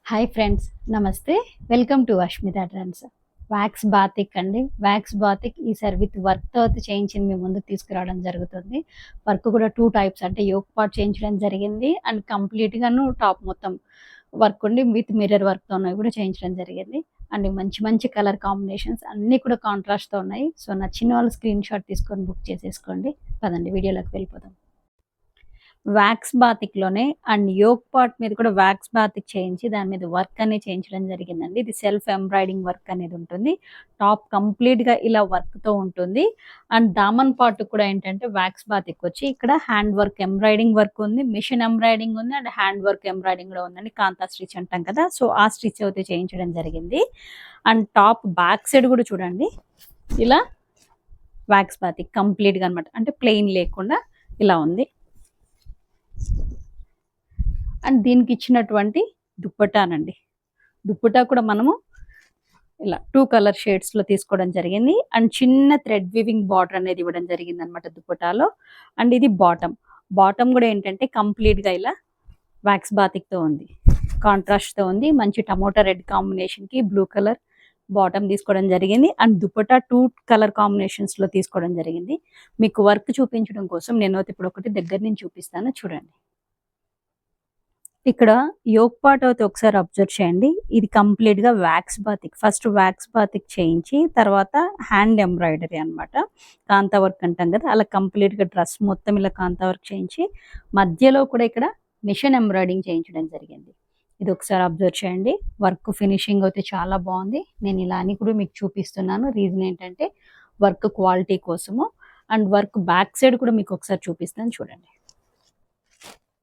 Hi friends, నమస్తే. Welcome to Ashmita trends. Wax batik అండి. Wax batik ఈసారి విత్ వర్క్‌తో అయితే చేయించింది మీ ముందుకు తీసుకురావడం జరుగుతుంది. వర్క్ కూడా 2 టైప్స్ అంటే యోక్ పార్ట్ చేయించడం జరిగింది. అండ్ కంప్లీట్‌గాను టాప్ మొత్తం వర్క్ ఉండి విత్ మిర్రర్ వర్క్‌తోను కూడా చేయించడం జరిగింది. అండ్ మంచి మంచి కలర్ కాంబినేషన్స్ అన్నీ కూడా కాంట్రాస్ట్‌తో ఉన్నాయి. సో, నచ్చిన వాళ్ళు స్క్రీన్ షాట్ తీసుకొని బుక్ చేసేసుకోండి. పదండి వీడియోలోకి వెళ్ళిపోదాం. వ్యాక్స్ బాతిక్‌లోనే అండ్ యోక్ పార్ట్ మీద కూడా వ్యాక్స్ బాతిక్ చేయించి దాని మీద వర్క్ అనేది చేయించడం జరిగిందండి. ఇది సెల్ఫ్ ఎంబ్రాయిడింగ్ వర్క్ అనేది ఉంటుంది. టాప్ కంప్లీట్‌గా ఇలా వర్క్‌తో ఉంటుంది. అండ్ దామన్ పార్ట్ కూడా ఏంటంటే వ్యాక్స్ బాతిక్ వచ్చి ఇక్కడ హ్యాండ్ వర్క్ ఎంబ్రాయిడింగ్ వర్క్ ఉంది. మిషన్ ఎంబ్రాయిడింగ్ ఉంది. అండ్ హ్యాండ్ వర్క్ ఎంబ్రాయిడింగ్ కూడా ఉందండి. కాంతా స్టిచ్ అంటాం కదా! సో, ఆ స్టిచ్ అయితే చేయించడం జరిగింది. అండ్ టాప్ బ్యాక్ సైడ్ కూడా చూడండి. ఇలా వ్యాక్స్ బాతిక్ కంప్లీట్‌గా అనమాట. అంటే ప్లెయిన్ లేకుండా ఇలా ఉంది. అండ్ దీనికి ఇచ్చినటువంటి దుప్పటానండి. దుప్పటా కూడా మనము ఇలా 2 కలర్ షేడ్స్‌లో తీసుకోవడం జరిగింది. అండ్ చిన్న థ్రెడ్ వీవింగ్ బార్డర్ అనేది ఇవ్వడం జరిగిందనమాట దుప్పటాలో. అండ్ ఇది బాటమ్. బాటమ్ కూడా ఏంటంటే కంప్లీట్‌గా ఇలా వ్యాక్స్ బాతిక్‌తో ఉంది. కాంట్రాస్ట్‌తో ఉంది. మంచి టమోటా రెడ్ కాంబినేషన్‌కి బ్లూ కలర్ బాటమ్ తీసుకోవడం జరిగింది. అండ్ దుప్పటా 2 కలర్ కాంబినేషన్స్‌లో తీసుకోవడం జరిగింది. మీకు వర్క్ చూపించడం కోసం నేనైతే ఇప్పుడు ఒకటి దగ్గర నుంచి చూపిస్తాను చూడండి. ఇక్కడ యోక్ పార్ట్ అయితే ఒకసారి అబ్జర్వ్ చేయండి. ఇది కంప్లీట్‌గా wax batik. First wax batik చేయించి తర్వాత హ్యాండ్ ఎంబ్రాయిడరీ అన్నమాట. కాంతా వర్క్ అంటాం కదా! అలా కంప్లీట్‌గా డ్రెస్ మొత్తం ఇలా కాంతా వర్క్ చేయించి మధ్యలో కూడా ఇక్కడ మిషన్ ఎంబ్రాయిడింగ్ చేయించడం జరిగింది. ఇది ఒకసారి అబ్జర్వ్ చేయండి. వర్క్ ఫినిషింగ్ అయితే చాలా బాగుంది. నేను ఇలా అని కూడా మీకు చూపిస్తున్నాను. రీజన్ ఏంటంటే వర్క్ క్వాలిటీ కోసము. అండ్ వర్క్ బ్యాక్ సైడ్ కూడా మీకు ఒకసారి చూపిస్తాను చూడండి.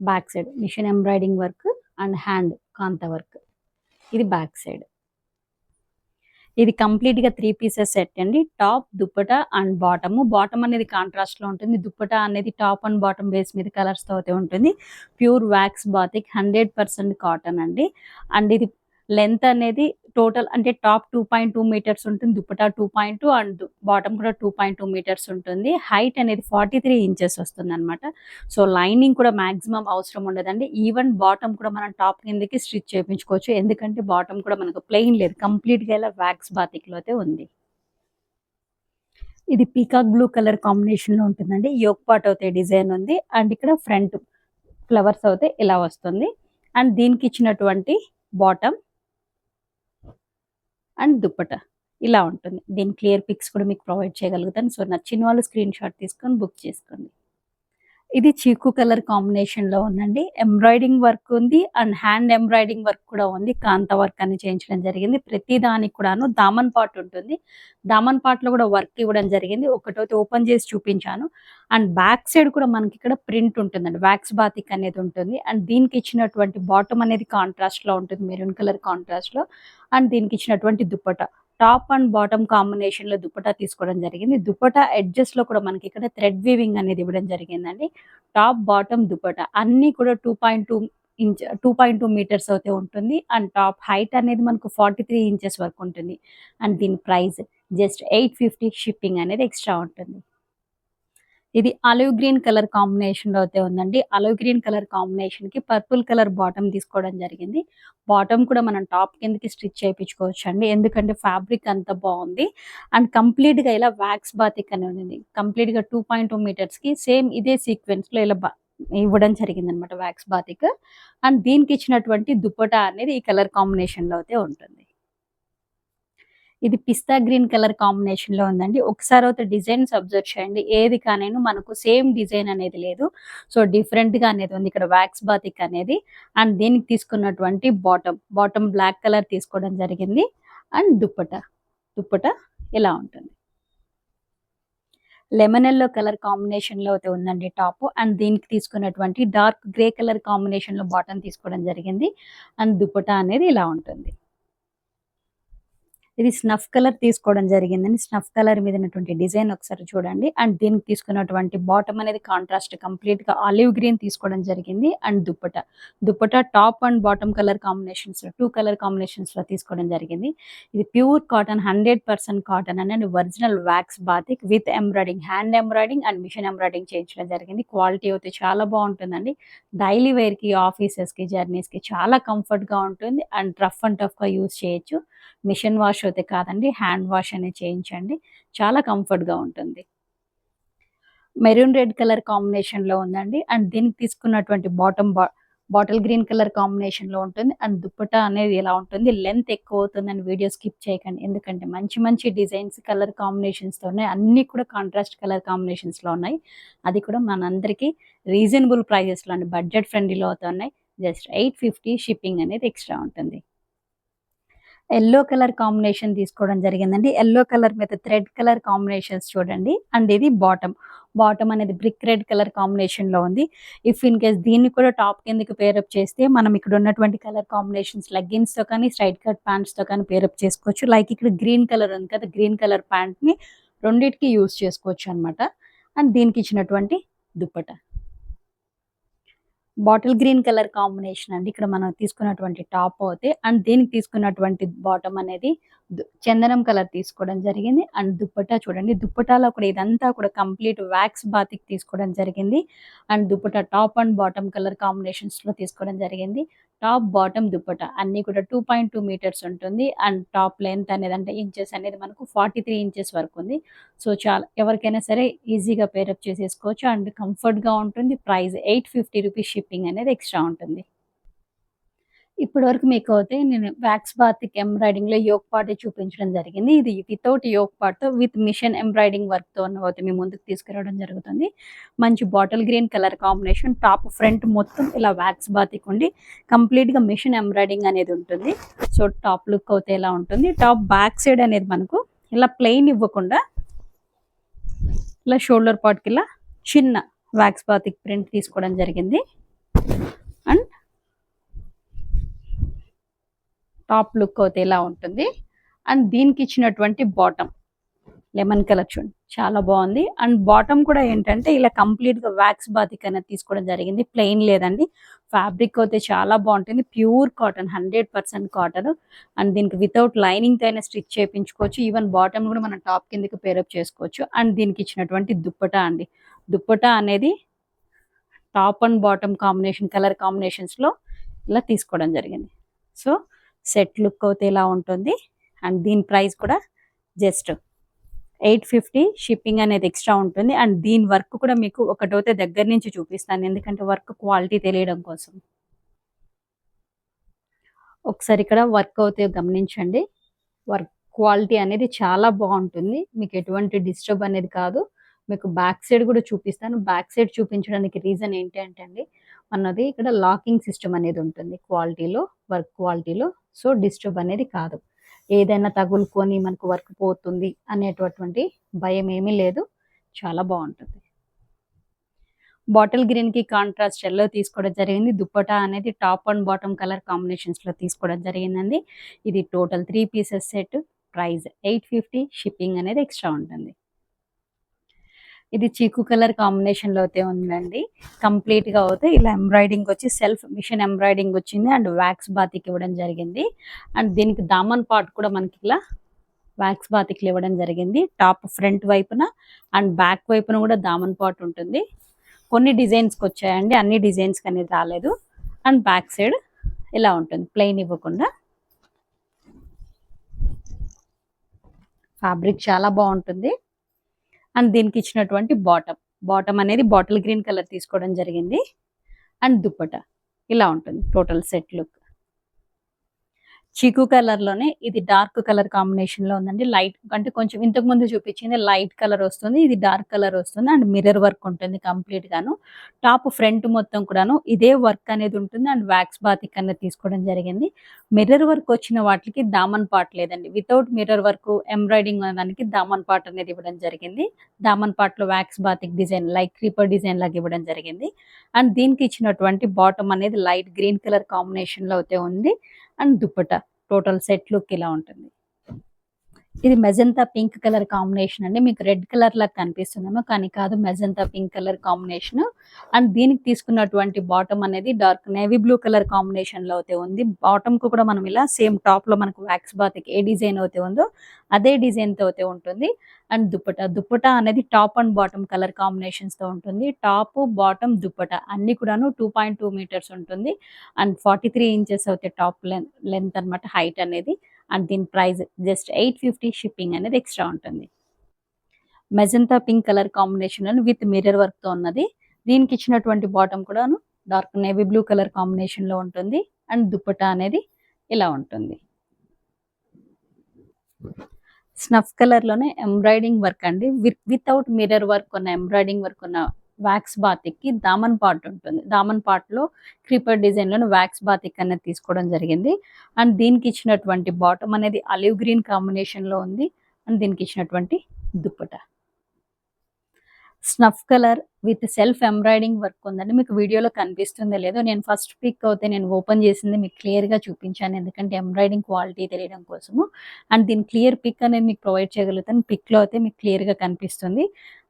Back side machine embroidering work and hand kantha work. ఇది బ్యాక్ సైడ్. ఇది కంప్లీట్‌గా 3 పీసెస్ సెట్ అండి. Top, dupatta and bottom. Bottom అనేది కాంట్రాస్ట్‌లో ఉంటుంది. దుప్పటా అనేది టాప్ అండ్ బాటమ్ బేస్ మీద కలర్స్‌తో అయితే ఉంటుంది. ప్యూర్ వ్యాక్స్ బాతిక్ 100% కాటన్ అండి. అండ్ ఇది లెంత్ అనేది టోటల్ అంటే టాప్ 2.2 మీటర్స్ ఉంటుంది. దుప్పటా 2.2 అండ్ బాటమ్ కూడా 2.2 మీటర్స్ ఉంటుంది. హైట్ అనేది 43 ఇంచెస్ వస్తుందన్నమాట. సో, లైనింగ్ కూడా మాక్సిమం అవసరం ఉండదండి. ఈవెన్ బాటమ్ కూడా మనం టాప్ కిందకి స్టిచ్ చేపించుకోవచ్చు. ఎందుకంటే బాటమ్ కూడా మనకు ప్లెయిన్ లేదు. కంప్లీట్‌గా ఇలా వ్యాక్స్ బాతిక్‌లో అయితే ఉంది. ఇది పీకాక్ బ్లూ కలర్ కాంబినేషన్‌లో ఉంటుందండి. యోక్ పార్ట్ అయితే డిజైన్ ఉంది. అండ్ ఇక్కడ ఫ్రంట్ ఫ్లవర్స్ అయితే ఇలా వస్తుంది. అండ్ దీనికి ఇచ్చినటువంటి బాటమ్ అండ్ దుప్పట ఇలా ఉంటుంది. దీని క్లియర్ పిక్స్ కూడా మీకు ప్రొవైడ్ చేయగలుగుతాను. సో, నచ్చిన వాళ్ళు స్క్రీన్ షాట్ తీసుకొని బుక్ చేసుకోండి. ఇది చీకు కలర్ కాంబినేషన్‌లో ఉందండి. ఎంబ్రాయిడింగ్ వర్క్ ఉంది. అండ్ హ్యాండ్ ఎంబ్రాయిడింగ్ వర్క్ కూడా ఉంది. కాంతా వర్క్ అని చేయించడం జరిగింది. ప్రతి దానికి కూడాను దామన్ పార్ట్ ఉంటుంది. దామన్ పార్ట్‌లో కూడా వర్క్ ఇవ్వడం జరిగింది. ఒకటైతే ఓపెన్ చేసి చూపించాను. అండ్ బ్యాక్ సైడ్ కూడా మనకి ఇక్కడ ప్రింట్ ఉంటుందండి. వ్యాక్స్ బాతిక్ అనేది ఉంటుంది. అండ్ దీనికి ఇచ్చినటువంటి బాటమ్ అనేది కాంట్రాస్ట్‌లో ఉంటుంది. మెరూన్ కలర్ కాంట్రాస్ట్‌లో. అండ్ దీనికి ఇచ్చినటువంటి దుప్పట. టాప్ అండ్ బాటమ్ కాంబినేషన్‌లో దుపట్టా తీసుకోవడం జరిగింది. దుపట్టా ఎడ్జెస్‌లో కూడా మనకి ఇక్కడ థ్రెడ్ వీవింగ్ అనేది ఇవ్వడం జరిగిందండి. టాప్, బాటమ్ దుపట్టా అన్నీ కూడా 2.2 మీటర్స్ అయితే ఉంటుంది. అండ్ టాప్ హైట్ అనేది మనకు 43 ఇంచెస్ వరకు ఉంటుంది. అండ్ దీని ప్రైస్ జస్ట్ 850 షిప్పింగ్ అనేది ఎక్స్‌ట్రా ఉంటుంది. ఇది ఆలివ్ గ్రీన్ కలర్ కాంబినేషన్‌లో అయితే ఉందండి. ఆలివ్ గ్రీన్ కలర్ కాంబినేషన్‌కి పర్పుల్ కలర్ బాటమ్ తీసుకోవడం జరిగింది. బాటమ్ కూడా మనం టాప్ కిందకి స్టిచ్ చేపించుకోవచ్చండి. ఎందుకంటే ఫ్యాబ్రిక్ అంత బావుంది. అండ్ కంప్లీట్‌గా ఇలా వ్యాక్స్ బాతిక్ అనేది ఉంది. కంప్లీట్‌గా 2.2 మీటర్స్‌కి సేమ్ ఇదే సీక్వెన్స్‌లో ఇలా ఇవ్వడం జరిగిందనమాట వ్యాక్స్ బాతిక్. అండ్ దీనికి ఇచ్చినటువంటి దుపట్టా అనేది ఈ కలర్ కాంబినేషన్‌లో అయితే ఉంటుంది. ఇది పిస్తా గ్రీన్ కలర్ కాంబినేషన్‌లో ఉందండి. ఒకసారి అయితే డిజైన్స్ అబ్జర్వ్ చేయండి. ఏది కానీను మనకు సేమ్ డిజైన్ అనేది లేదు. సో, డిఫరెంట్‌గా అనేది ఉంది. ఇక్కడ వ్యాక్స్ బాతిక్ అనేది. అండ్ దీనికి తీసుకున్నటువంటి బాటమ్ బ్లాక్ కలర్ తీసుకోవడం జరిగింది. అండ్ దుప్పట ఇలా ఉంటుంది. లెమన్ యెల్లో కలర్ కాంబినేషన్‌లో అయితే ఉందండి టాపు. అండ్ దీనికి తీసుకున్నటువంటి డార్క్ గ్రే కలర్ కాంబినేషన్‌లో బాటమ్ తీసుకోవడం జరిగింది. అండ్ దుప్పట అనేది ఇలా ఉంటుంది. ఇది స్నఫ్ కలర్ తీసుకోవడం జరిగిందండి. స్నఫ్ కలర్ మీద ఉన్నటువంటి డిజైన్ ఒకసారి చూడండి. అండ్ దీనికి తీసుకున్నటువంటి బాటమ్ అనేది కాంట్రాస్ట్ కంప్లీట్‌గా ఆలివ్ గ్రీన్ తీసుకోవడం జరిగింది. And dupatta top and bottom colour కాంబినేషన్స్‌లో 2 కలర్ కాంబినేషన్స్‌లో తీసుకోవడం జరిగింది. ఇది ప్యూర్ కాటన్ 100% కాటన్ అండి. Original wax batik with embroiding, hand embroiding and machine embroiding చేయించడం జరిగింది. క్వాలిటీ అయితే చాలా బావుంటుందండి. డైలీ వేర్‌కి, ఆఫీసెస్‌కి, జర్నీస్‌కి చాలా కంఫర్ట్‌గా ఉంటుంది. అండ్ రఫ్ అండ్ టఫ్‌గా యూజ్ చేయొచ్చు. మిషన్ వాష్ అయితే కాదండి. హ్యాండ్ వాష్ అనేది చేయించండి. చాలా కంఫర్ట్‌గా ఉంటుంది. మెరూన్ రెడ్ కలర్ కాంబినేషన్‌లో ఉందండి. అండ్ దీనికి తీసుకున్నటువంటి బాటిల్ గ్రీన్ కలర్ కాంబినేషన్‌లో ఉంటుంది. అండ్ దుపట్టా అనేది ఎలా ఉంటుంది, లెంత్ ఎక్కువ అవుతుందని వీడియో స్కిప్ చేయకండి. ఎందుకంటే మంచి మంచి డిజైన్స్, కలర్ కాంబినేషన్స్‌తో ఉన్నాయి. అన్నీ కూడా కాంట్రాస్ట్ కలర్ కాంబినేషన్స్‌లో ఉన్నాయి. అది కూడా మనందరికీ రీజనబుల్ ప్రైజెస్‌లో అండి. బడ్జెట్ ఫ్రెండ్లీలో అయితే ఉన్నాయి. జస్ట్ 850 షిప్పింగ్ అనేది ఎక్స్‌ట్రా ఉంటుంది. యెల్లో కలర్ కాంబినేషన్ తీసుకోవడం జరిగిందండి. యెల్లో కలర్ మీద థ్రెడ్ కలర్ కాంబినేషన్స్ చూడండి. అండ్ ఇది బాటమ్ అనేది బ్రిక్ రెడ్ కలర్ కాంబినేషన్‌లో ఉంది. ఇఫ్ ఇన్ కేస్ దీన్ని కూడా టాప్ కిందకి పేరప్ చేస్తే మనం ఇక్కడ ఉన్నటువంటి కలర్ కాంబినేషన్స్ లెగ్గిన్స్‌తో కానీ, స్ట్రెయిట్ కట్ ప్యాంట్స్‌తో కానీ పేరప్ చేసుకోవచ్చు. లైక్ ఇక్కడ గ్రీన్ కలర్ ఉంది కదా! గ్రీన్ కలర్ ప్యాంట్‌ని రెండిటికి యూజ్ చేసుకోవచ్చనమాట. అండ్ దీనికి ఇచ్చినటువంటి dupatta. Bottle green colour combination అండి. ఇక్కడ మనం తీసుకున్నటువంటి టాప్ అయితే అండ్ దీనికి తీసుకున్నటువంటి బాటమ్ అనేది చందనం కలర్ తీసుకోవడం జరిగింది. అండ్ దుప్పట్టా చూడండి. దుప్పటాలో కూడా ఇదంతా కూడా కంప్లీట్ వాక్స్ బాతిక్ తీసుకోవడం జరిగింది. And dupatta top and bottom colour కాంబినేషన్స్‌లో తీసుకోవడం జరిగింది. టాప్, బాటమ్, దుప్పట్టా అన్నీ కూడా 2.2 మీటర్స్ ఉంటుంది. అండ్ టాప్ లెంత్ అనేది అంటే ఇంచెస్ అనేది మనకు 43 ఇంచెస్ వరకు ఉంది. సో, చాలా ఎవరికైనా సరే ఈజీగా పేరప్ చేసేసుకోవచ్చు. అండ్ కంఫర్ట్‌గా ఉంటుంది. ప్రైస్ ₹850 షిప్పింగ్ అనేది ఎక్స్‌ట్రా ఉంటుంది. ఇప్పటి వరకు మీకైతే నేను వాక్స్ బాతిక్ ఎంబ్రాయిడింగ్‌లో యోక్ పార్టే చూపించడం జరిగింది. ఇది వితౌట్ యోక్ పార్ట్‌తో విత్ మిషన్ ఎంబ్రాయిడింగ్ వర్క్‌తో అయితే మీ ముందుకు తీసుకురావడం జరుగుతుంది. మంచి bottle green colour combination top front మొత్తం ఇలా వాక్స్ బాతిక్ ఉండి కంప్లీట్‌గా మిషన్ ఎంబ్రాయిడింగ్ అనేది ఉంటుంది. సో, టాప్ లుక్ అయితే ఇలా ఉంటుంది. టాప్ బ్యాక్ సైడ్ అనేది మనకు ఇలా ప్లెయిన్ ఇవ్వకుండా ఇలా షోల్డర్ పార్ట్‌కి ఇలా చిన్న వాక్స్ బాతిక్ ప్రింట్ తీసుకోవడం జరిగింది. అండ్ టాప్ లుక్ అయితే ఇలా ఉంటుంది. అండ్ దీనికి ఇచ్చినటువంటి బాటమ్ లెమన్ కలర్ చూడండి చాలా బాగుంది. అండ్ బాటమ్ కూడా ఏంటంటే ఇలా కంప్లీట్‌గా వాక్స్ బాతిక్ అనేది తీసుకోవడం జరిగింది. ప్లెయిన్ లేదండి. ఫ్యాబ్రిక్ అయితే చాలా బాగుంటుంది. Pure cotton 100% cotton. అండ్ దీనికి వితౌట్ లైనింగ్‌తో అయినా స్టిచ్ చేపించుకోవచ్చు. ఈవెన్ బాటమ్ కూడా మనం టాప్ కిందకి పేరప్ చేసుకోవచ్చు. అండ్ దీనికి ఇచ్చినటువంటి దుప్పటా అండి. దుప్పటా అనేది top and bottom combination colour కాంబినేషన్స్‌లో ఇలా తీసుకోవడం జరిగింది. సో, సెట్ లుక్ అయితే ఇలా ఉంటుంది. అండ్ దీని ప్రైస్ కూడా జస్ట్ 850 షిప్పింగ్ అనేది ఎక్స్‌ట్రా ఉంటుంది. అండ్ దీని వర్క్ కూడా మీకు ఒకటైతే దగ్గర నుంచి చూపిస్తాను. ఎందుకంటే వర్క్ క్వాలిటీ తెలియడం కోసం. ఒకసారి ఇక్కడ వర్క్ అయితే గమనించండి. వర్క్ క్వాలిటీ అనేది చాలా బాగుంటుంది. మీకు ఎటువంటి డిస్టర్బ్ అనేది కాదు. మీకు బ్యాక్ సైడ్ కూడా చూపిస్తాను. బ్యాక్ సైడ్ చూపించడానికి రీజన్ ఏంటి అంటే అండి, మనది ఇక్కడ లాకింగ్ సిస్టమ్ అనేది ఉంటుంది క్వాలిటీలో, వర్క్ క్వాలిటీలో. సో, డిస్టర్బ్ అనేది కాదు. ఏదైనా తగులుకొని మనకు వర్క్ పోతుంది అనేటటువంటి భయం ఏమీ లేదు. చాలా బాగుంటుంది. బాటిల్ గ్రీన్‌కి కాంట్రాస్ట్ యెల్లో తీసుకోవడం జరిగింది. దుప్పటా అనేది టాప్ అండ్ బాటమ్ కలర్ కాంబినేషన్స్‌లో తీసుకోవడం జరిగిందండి. ఇది total 3 pieces set. Price 850 shipping అనేది ఎక్స్‌ట్రా ఉంటుంది. ఇది చీకు కలర్ కాంబినేషన్‌లో అయితే ఉందండి. కంప్లీట్‌గా అయితే ఇలా ఎంబ్రాయిడింగ్ వచ్చి సెల్ఫ్ మిషన్ ఎంబ్రాయిడింగ్ వచ్చింది. అండ్ వాక్స్ బాతిక్ ఇవ్వడం జరిగింది. అండ్ దీనికి దామన్ పార్ట్ కూడా మనకి ఇలా వాక్స్ బాతిక్‌లు ఇవ్వడం జరిగింది. టాప్ ఫ్రంట్ వైపున అండ్ బ్యాక్ వైపున కూడా దామన్ పార్ట్ ఉంటుంది. కొన్ని డిజైన్స్‌కి వచ్చాయండి. అన్ని డిజైన్స్‌కి అనేది రాలేదు. అండ్ బ్యాక్ సైడ్ ఇలా ఉంటుంది. ప్లెయిన్ ఇవ్వకుండా. ఫ్యాబ్రిక్ చాలా బాగుంటుంది. అండ్ దీనికి ఇచ్చినటువంటి బాటమ్ అనేది బాటిల్ గ్రీన్ కలర్ తీసుకోవడం జరిగింది. అండ్ దుప్పటా ఇలా ఉంటుంది టోటల్ సెట్ లుక్. చీకు కలర్‌లోనే ఇది డార్క్ కలర్ కాంబినేషన్‌లో ఉందండి. లైట్ అంటే కొంచెం ఇంతకు ముందు చూపించింది లైట్ కలర్ వస్తుంది. ఇది డార్క్ కలర్ వస్తుంది. అండ్ మిర్రర్ వర్క్ ఉంటుంది కంప్లీట్‌గాను. టాప్ ఫ్రంట్ మొత్తం కూడాను ఇదే వర్క్ అనేది ఉంటుంది. అండ్ వాక్స్ బాతిక్ అనేది తీసుకోవడం జరిగింది. మిర్రర్ వర్క్ వచ్చిన వాటికి దామన్ పార్ట్ లేదండి. వితౌట్ మిర్రర్ వర్క్ ఎంబ్రాయిడింగ్ ఉన్నదానికి దామన్ పార్ట్ అనేది ఇవ్వడం జరిగింది. దామన్ పార్ట్‌లో wax batik design like creeper design లాగా ఇవ్వడం జరిగింది. అండ్ దీనికి ఇచ్చినటువంటి బాటమ్ అనేది లైట్ గ్రీన్ కలర్ కాంబినేషన్‌లో అయితే ఉంది. And dupatta total set look ఇలా ఉంటుంది. ఇది మెజంతా పింక్ కలర్ కాంబినేషన్ అండి. మీకు రెడ్ కలర్ లాగా కనిపిస్తుందేమో కానీ కాదు, magenta pink colour combination. And దీనికి తీసుకున్నటువంటి బాటమ్ అనేది dark navy blue colour combination లో అయితే ఉంది. బాటమ్ కు కూడా మనం ఇలా సేమ్ టాప్ లో మనకు వ్యాక్స్ బాతిక్ ఏ డిజైన్ అయితే ఉందో అదే డిజైన్ తో అయితే ఉంటుంది. అండ్ దుప్పటా అనేది top and bottom colour combinations తో ఉంటుంది. టాప్ బాటమ్ దుప్పటా అన్ని కూడాను 2.2 మీటర్స్ ఉంటుంది. అండ్ 43 ఇంచెస్ అయితే టాప్ లెంత్ అన్నమాట, హైట్ అనేది. అండ్ దీని ప్రైస్ జస్ట్ 850, షిప్పింగ్ అనేది ఎక్స్ట్రా ఉంటుంది. Magenta pink colour combination with mirror work తో ఉన్నది. దీనికి ఇచ్చినటువంటి బాటమ్ కూడాను dark navy blue colour combination లో ఉంటుంది. అండ్ దుప్పటా అనేది ఇలా ఉంటుంది. స్నఫ్ కలర్ లోనే ఎంబ్రాయిడింగ్ వర్క్ అండి, వితౌట్ మిర్రర్ వర్క్ ఉన్న ఎంబ్రాయిడింగ్ వర్క్ ఉన్న వ్యాక్స్ బాతిక్ కి దామన్ పార్ట్ ఉంటుంది. దామన్ పార్ట్ లో క్రీపర్ డిజైన్ లోని వ్యాక్స్ బాతిక్ అనేది తీసుకోవడం జరిగింది. అండ్ దీనికి ఇచ్చినటువంటి బాటమ్ అనేది ఆలివ్ గ్రీన్ కాంబినేషన్ లో ఉంది. అండ్ దీనికి ఇచ్చినటువంటి dupatta snuff colour with self embroidering work ఉందండి. మీకు వీడియోలో కనిపిస్తుందో లేదో, నేను ఫస్ట్ పిక్ అయితే నేను ఓపెన్ చేసింది మీకు క్లియర్ గా చూపించాను, ఎందుకంటే ఎంబ్రాయిడింగ్ క్వాలిటీ తెలియడం కోసము. అండ్ దీని క్లియర్ పిక్ అనేది మీకు ప్రొవైడ్ చేయగలుగుతాను. పిక్ లో అయితే మీకు క్లియర్ గా కనిపిస్తుంది.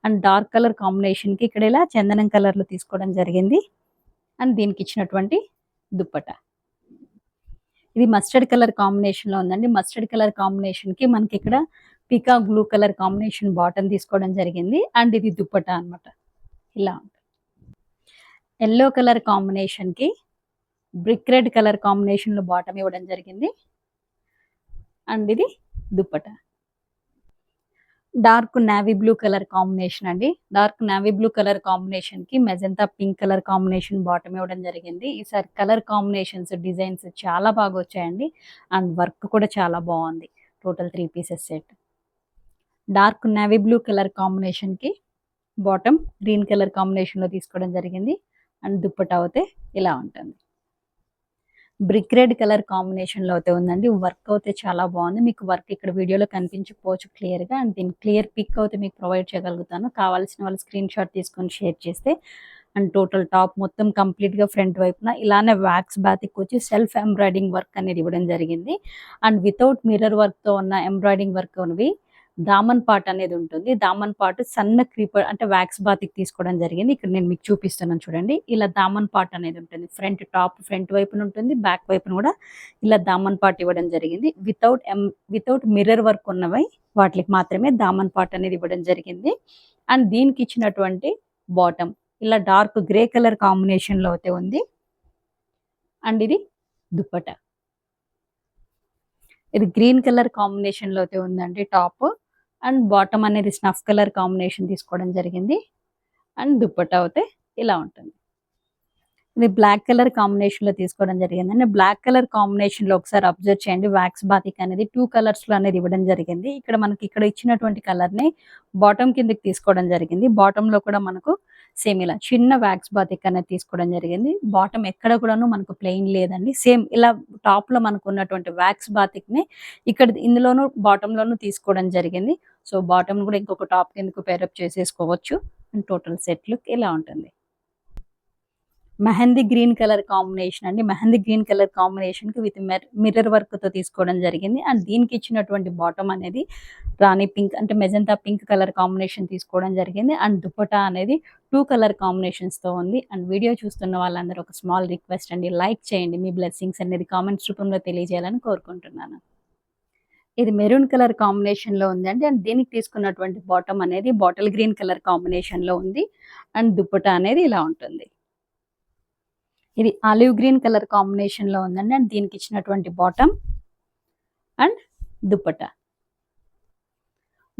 అండ్ డార్క్ కలర్ కాంబినేషన్ కి ఇక్కడ ఇలా చందనం కలర్ లో తీసుకోవడం జరిగింది. అండ్ దీనికి ఇచ్చినటువంటి దుప్పట ఇది మస్టర్డ్ కలర్ కాంబినేషన్ లో ఉందండి. మస్టర్డ్ కలర్ కాంబినేషన్ కి మనకి ఇక్కడ peacock blue colour combination bottom తీసుకోవడం జరిగింది. అండ్ ఇది దుప్పట అన్నమాట, ఇలా ఉంటుంది. ఎల్లో కలర్ కాంబినేషన్ కి బ్రిక్ రెడ్ కలర్ కాంబినేషన్ లో బాటమ్ ఇవ్వడం జరిగింది. అండ్ ఇది dupatta dark navy blue colour combination అండి. Dark navy blue colour combination కి magenta pink colour combination bottom ఇవ్వడం జరిగింది. ఈసారి కలర్ కాంబినేషన్స్ డిజైన్స్ చాలా బాగా వచ్చాయండి. అండ్ వర్క్ కూడా చాలా బాగుంది. Total 3 pieces set. Dark navy blue colour combination కి బాటమ్ గ్రీన్ కలర్ కాంబినేషన్ లో తీసుకోవడం జరిగింది. అండ్ దుప్పటా అయితే ఇలా ఉంటుంది. బ్రిక్ రెడ్ కలర్ కాంబినేషన్ లో అయితే ఉందండి. వర్క్ అయితే చాలా బాగుంది. మీకు వర్క్ ఇక్కడ వీడియోలో కనిపించకపోవచ్చు క్లియర్ గా. అండ్ దీని క్లియర్ పిక్ అయితే మీకు ప్రొవైడ్ చేయగలుగుతాను. కావాల్సిన వాళ్ళు స్క్రీన్ షాట్ తీసుకొని షేర్ చేస్తే. అండ్ టోటల్ టాప్ మొత్తం కంప్లీట్ గా ఫ్రంట్ వైపున ఇలానే వ్యాక్స్ బాతిక్ వచ్చి సెల్ఫ్ ఎంబ్రాయిడింగ్ వర్క్ అనేది ఇవ్వడం జరిగింది. అండ్ వితౌట్ మిర్రర్ వర్క్ తో ఉన్న ఎంబ్రాయిడింగ్ వర్క్ ఉన్నవి దామన్ పార్ట్ అనేది ఉంటుంది. దామన్ పార్ట్ సన్న క్రీపర్ అంటే వ్యాక్స్ బాతిక్ తీసుకోవడం జరిగింది. ఇక్కడ నేను మీకు చూపిస్తున్నాను చూడండి. ఇలా దామన్ పార్ట్ అనేది ఉంటుంది. ఫ్రంట్ వైపున ఉంటుంది, బ్యాక్ వైపున కూడా ఇలా దామన్ పార్ట్ ఇవ్వడం జరిగింది. వితౌట్ మిర్రర్ వర్క్ ఉన్నవి వాటికి మాత్రమే దామన్ పార్ట్ అనేది ఇవ్వడం జరిగింది. అండ్ దీనికి ఇచ్చినటువంటి బాటమ్ ఇలా డార్క్ గ్రే కలర్ కాంబినేషన్ లో అయితే ఉంది. అండ్ ఇది దుప్పట ఇది గ్రీన్ కలర్ కాంబినేషన్ లో అయితే ఉందండి. టాప్ అండ్ బాటమ్ అనేది స్నఫ్ కలర్ కాంబినేషన్ తీసుకోవడం జరిగింది. అండ్ దుప్పటా అయితే ఇలా ఉంటుంది. ఇది బ్లాక్ కలర్ కాంబినేషన్ లో తీసుకోవడం జరిగింది. బ్లాక్ కలర్ కాంబినేషన్ లో ఒకసారి అబ్జర్వ్ చేయండి. వ్యాక్స్ బాతిక్ అనేది 2 కలర్స్ లో అనేది ఇవ్వడం జరిగింది. ఇక్కడ ఇచ్చినటువంటి కలర్ ని బాటమ్ కిందకి తీసుకోవడం జరిగింది. బాటమ్ లో కూడా మనకు సేమ్ ఇలా చిన్న వ్యాక్స్ బాతిక్ అనేది తీసుకోవడం జరిగింది. బాటమ్ ఎక్కడ కూడాను మనకు ప్లెయిన్ లేదండి. సేమ్ ఇలా టాప్ లో మనకు ఉన్నటువంటి వ్యాక్స్ బాతిక్ ని ఇక్కడ ఇందులోను బాటమ్ లోను తీసుకోవడం జరిగింది. సో బాటమ్ కూడా ఇంకొక టాప్ కిందకు పేరప్ చేసేసుకోవచ్చు. అండ్ టోటల్ సెట్ లుక్ ఇలా ఉంటుంది. మెహందీ గ్రీన్ కలర్ కాంబినేషన్ అండి. మెహందీ గ్రీన్ కలర్ కాంబినేషన్ కి విత్ మిర్రర్ వర్క్ తో తీసుకోవడం జరిగింది. అండ్ దీనికి ఇచ్చినటువంటి బాటమ్ అనేది రాణి పింక్ అంటే మెజంతా పింక్ కలర్ కాంబినేషన్ తీసుకోవడం జరిగింది. అండ్ దుపట్టా అనేది 2 కలర్ కాంబినేషన్స్ తో ఉంది. అండ్ వీడియో చూస్తున్న వాళ్ళందరూ ఒక స్మాల్ రిక్వెస్ట్ అండి, లైక్ చేయండి. మీ బ్లెస్సింగ్స్ అనేది కామెంట్స్ రూపంలో తెలియజేయాలని కోరుకుంటున్నాను. ఇది మెరూన్ కలర్ కాంబినేషన్ లో ఉంది అండి. అండ్ దీనికి తీసుకున్నటువంటి బాటమ్ అనేది బాటిల్ గ్రీన్ కలర్ కాంబినేషన్ లో ఉంది. అండ్ దుపట్టా అనేది ఇలా ఉంటుంది. ఇది ఆలివ్ గ్రీన్ కలర్ కాంబినేషన్ లో ఉందండి. అండ్ దీనికి ఇచ్చినటువంటి bottom and dupatta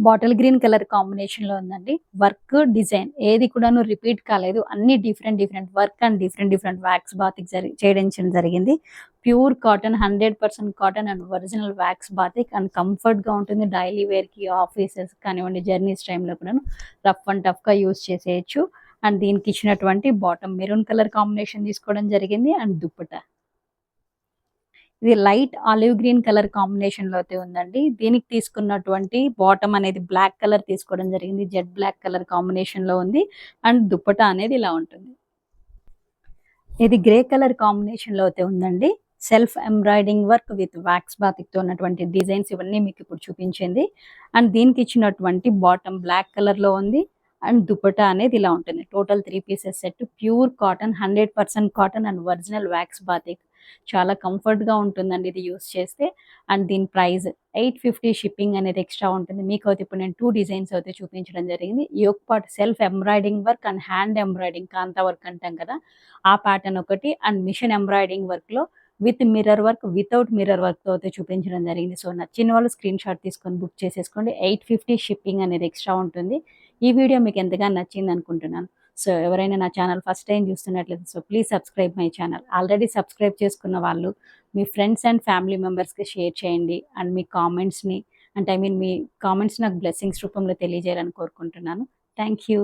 bottle green colour combination లో ఉందండి. వర్క్ డిజైన్ ఏది కూడాను రిపీట్ కాలేదు. అన్ని different work and different wax batik చేయడం జరిగింది. Pure cotton 100% cotton and original wax batik and comfort గా ఉంటుంది. డైలీ వేర్ కి, ఆఫీసెస్ కానివ్వండి, జర్నీస్ టైంలో కూడా రఫ్ అండ్ టఫ్ గా యూస్ చేసేయచ్చు. అండ్ దీనికి ఇచ్చినటువంటి బాటమ్ మెరూన్ కలర్ కాంబినేషన్ తీసుకోవడం జరిగింది. అండ్ దుపట్టా ఇది light olive green colour combination లో అయితే ఉందండి. దీనికి తీసుకున్నటువంటి బాటమ్ అనేది బ్లాక్ కలర్ తీసుకోవడం జరిగింది. జెడ్ బ్లాక్ కలర్ కాంబినేషన్ లో ఉంది. అండ్ దుపట్టా అనేది ఇలా ఉంటుంది. ఇది గ్రే కలర్ కాంబినేషన్ లో అయితే ఉందండి. Self embroidering work with wax బాతిక్తో ఉన్నటువంటి డిజైన్స్ ఇవన్నీ మీకు ఇప్పుడు చూపించింది. అండ్ దీనికి ఇచ్చినటువంటి బాటమ్ బ్లాక్ కలర్లో ఉంది. అండ్ దుపట్టా అనేది ఇలా ఉంటుంది. Total 3 pieces set, pure cotton, 100% cotton and original wax batik. చాలా కంఫర్ట్గా ఉంటుందండి ఇది యూస్ చేస్తే. అండ్ దీని ప్రైస్ 850, షిప్పింగ్ అనేది ఎక్స్ట్రా ఉంటుంది. మీకు అయితే ఇప్పుడు నేను 2 డిజైన్స్ అయితే చూపించడం జరిగింది. Yoke part self embroidering work and hand embroidering, kantha work అంటాం కదా, ఆ ప్యాటర్న్ ఒకటి. అండ్ మిషన్ ఎంబ్రాయిడింగ్ వర్క్లో with mirror work, without mirror వర్క్తో అయితే చూపించడం జరిగింది. సో నచ్చిన వాళ్ళు స్క్రీన్ షాట్ తీసుకొని బుక్ చేసేసుకోండి. 850 షిప్పింగ్ అనేది ఎక్స్ట్రా ఉంటుంది. ఈ వీడియో మీకు ఎంతగా నచ్చింది అనుకుంటున్నాను. సో ఎవరైనా నా ఛానల్ ఫస్ట్ టైం చూస్తున్నట్లయితే so please subscribe my channel. Already subscribe చేసుకున్న వాళ్ళు మీ ఫ్రెండ్స్ అండ్ ఫ్యామిలీ మెంబర్స్కి షేర్ చేయండి. అండ్ మీ కామెంట్స్ని, అంటే ఐ మీన్ మీ కామెంట్స్ నాకు బ్లెస్సింగ్స్ రూపంలో తెలియజేయాలని కోరుకుంటున్నాను. Thank you.